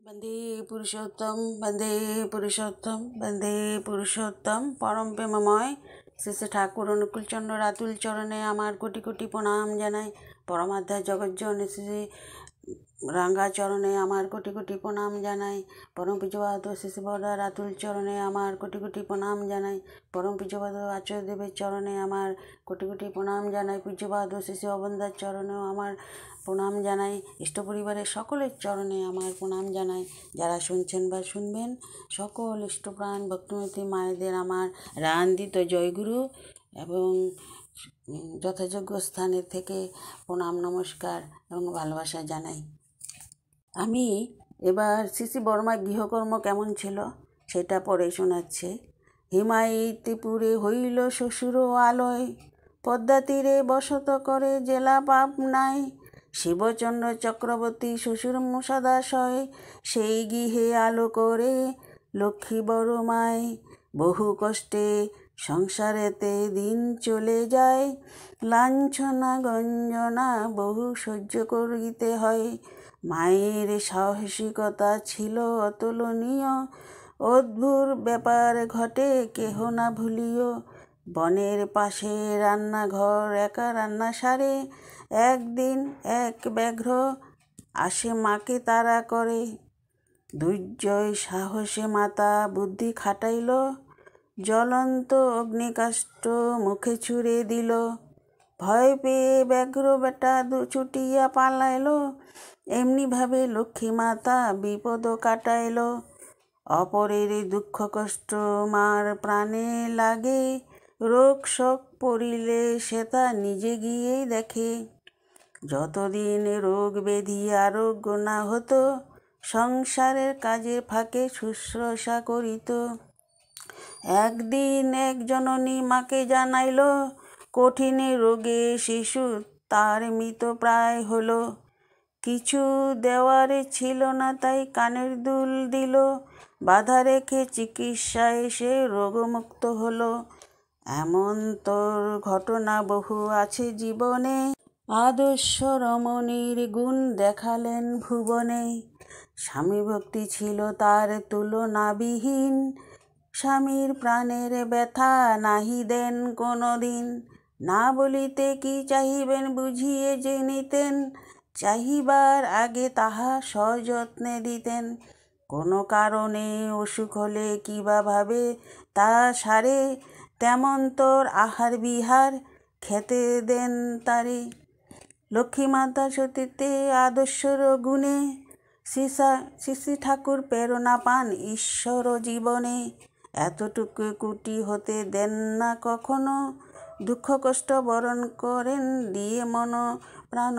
বন্দে পুরুষোত্তম, বন্দে পুরুষোত্তম, বন্দে পুরুষোত্তম। পরম প্রেমময় শ্রী শ্রী ঠাকুর অনুকূলচন্দ্র রাতুল চরণে আমার কোটি কোটি প্রণাম জানাই। পরমাধ্যায় জগজ্জননী শ্রী রাঙ্গা চরণে আমার কোটি কোটি প্রণাম জানাই। পরম পূজ্যপাদ শ্রী শ্রী বরদা রাতুল চরণে আমার কোটি কোটি প্রণাম জানাই। পরম পূজ্যপাদ আচার্যদেবের চরণে আমার কোটি কোটি প্রণাম জানাই। পূজ্যপাদ শ্রী শ্রী অবন্দার চরণেও আমার প্রণাম জানাই। ইষ্ট পরিবারের সকলের চরণে আমার প্রণাম জানাই। যারা শুনছেন বা শুনবেন সকল ইষ্টপ্রাণ ভক্তিমতী মায়েদের আমার রানদিত জয়গুরু এবং যথাযোগ্য স্থানের থেকে প্রণাম নমস্কার এবং ভালোবাসা জানাই। আমি এবার শ্রী বর্মার গৃহকর্ম কেমন ছিল সেটা পরে শোনাচ্ছে। হিমায়িতপুরে হইল শ্বশুর আলয়, পদ্মা তীরে বসত করে জেলা পাবনায়। শিবচন্দ্র চক্রবর্তী শ্বশুর মশাদাশয়, সেই গৃহে আলো করে লক্ষ্মী বড়মায়। বহু কষ্টে সংসারেতে দিন চলে যায়, লাঞ্ছনা গঞ্জনা বহু সহ্য করিতে হয়। মায়ের সাহসিকতা ছিল অতুলনীয়, অদ্ভুত ব্যাপার ঘটে কেহ না ভুলিও। বনের পাশে রান্নাঘর, একা রান্না সারে। একদিন এক ব্যাঘ্র আসে মাকে তাড়া করে। দুর্জয় সাহসে মাতা বুদ্ধি খাটাইল, জ্বলন্ত অগ্নিকাষ্ঠ মুখে ছুঁড়ে দিল। ভয় পেয়ে ব্যাঘ্র বেটা ছুটিয়া পালাইল, এমনিভাবে লক্ষ্মী মাতা বিপদ কাটাইল। অপরের দুঃখ কষ্ট মার প্রাণে লাগে, রোগ শোক পড়িলে সে তা নিজে গিয়েই দেখে। যতদিন রোগ ব্যাধি আরোগ্য না হতো, সংসারের কাজের ফাঁকে শুশ্রূষা করিত। একদিন এক জননী মাকে জানাইল, কঠিন রোগে শিশু তার মৃত প্রায় হলো। কিছু দেওয়ার ছিল না তাই কানের দুল দিল, বাধা রেখে চিকিৎসায় সে রোগমুক্ত হলো। এমন তোর ঘটনা বহু আছে জীবনে, আদর্শ রমণীর গুণ দেখালেন ভুবনে। স্বামী ভক্তি ছিল তার তুলনাবিহীন, স্বামীর প্রাণের ব্যথা নাহি দেন কোনো দিন। না বলিতে কি চাহিবেন বুঝিয়ে যে নিতেন, চাহিবার আগে তাহা সযত্নে দিতেন। কোনো কারণে অসুখ হলে কিবা ভাবে তা সারে, তেমন তোর আহার বিহার খেতে দেন তারে। লক্ষ্মীমাতা সতীতে আদর্শর গুণে, শ্রী ঠাকুর প্রেরণা পান ঈশ্বর জীবনে। এতটুকু কুটি হতে দেন না কখনো, দুঃখ কষ্ট বরণ করেন দিয়ে মন প্রাণ।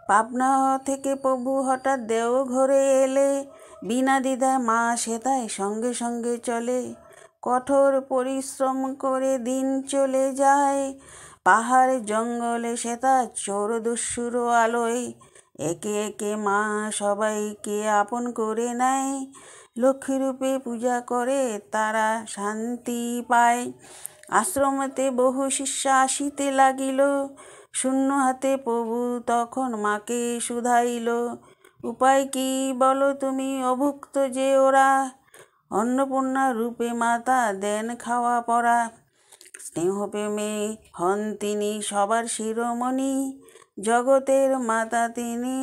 পাবনা থেকে প্রভু হঠাৎ দেওঘরে এলে, বিনা দ্বিধায় মা সেতায় সঙ্গে সঙ্গে চলে। কঠোর পরিশ্রম করে দিন চলে যায়, পাহাড় জঙ্গলে সেতা চোর দস্যুর আলোয়। একে একে মা সবাইকে আপন করে নেয়, লক্ষ্মীরূপে পূজা করে তারা শান্তি পায়। আশ্রমেতে বহু শিষ্য আসিতে লাগিল, শূন্য হাতে প্রভু তখন মাকে শুধাইল। উপায় কি বলো তুমি, অভুক্ত যে ওরা। অন্নপূর্ণা রূপে মাতা দেন খাওয়া পরা, স্নেহ প্রেমে হন তিনি সবার শিরোমণি। জগতের মাতা তিনি,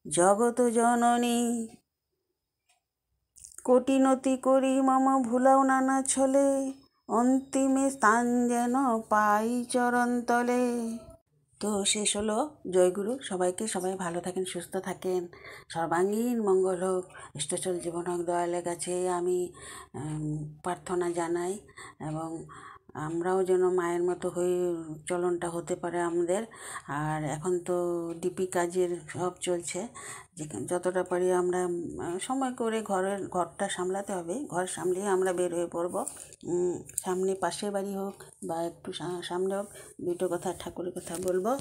জগত জননী। কঠিনতি করি মম ভুলাও নানা ছলে, অন্তিমে স্থান যেন পাই চরণতলে। তো শেষ হলো। জয়গুরু সবাইকে, সবাই ভালো থাকেন, সুস্থ থাকেন, সর্বাঙ্গীন মঙ্গল হোক, ইষ্টচল জীবন হোক, দয়ালের কাছে আমি প্রার্থনা জানাই। এবং আমরাও যেন মায়ের মতো হয়ে চলনটা হতে পারে আমাদের। আর এখন তো ডিপি কাজের সব চলছে, যতটা পারি আমরা সময় করে ঘরটা সামলাতে হবে। ঘর সামলিয়ে আমরা বের হয়ে পড়বো। সামনে পাশের বাড়ি হোক বা একটু সামনে হোক, দুটো কথা ঠাকুরের কথা বলবো,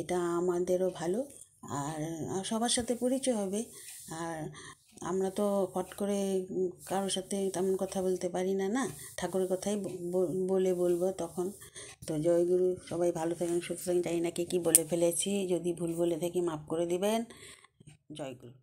এটা আমাদেরও ভালো। আর সবার সাথে পরিচয় হবে। আর আমরা তো ফট করে কারোর সাথে তেমন কথা বলতে পারি না, না ঠাকুরের কথাই বলবো তখন। তো জয়গুরু, সবাই ভালো থাকেন, সুস্থ থাকেন। জানি না কে কী বলে ফেলেছি, যদি ভুল বলে থাকি মাফ করে দিবেন। জয়গুরু।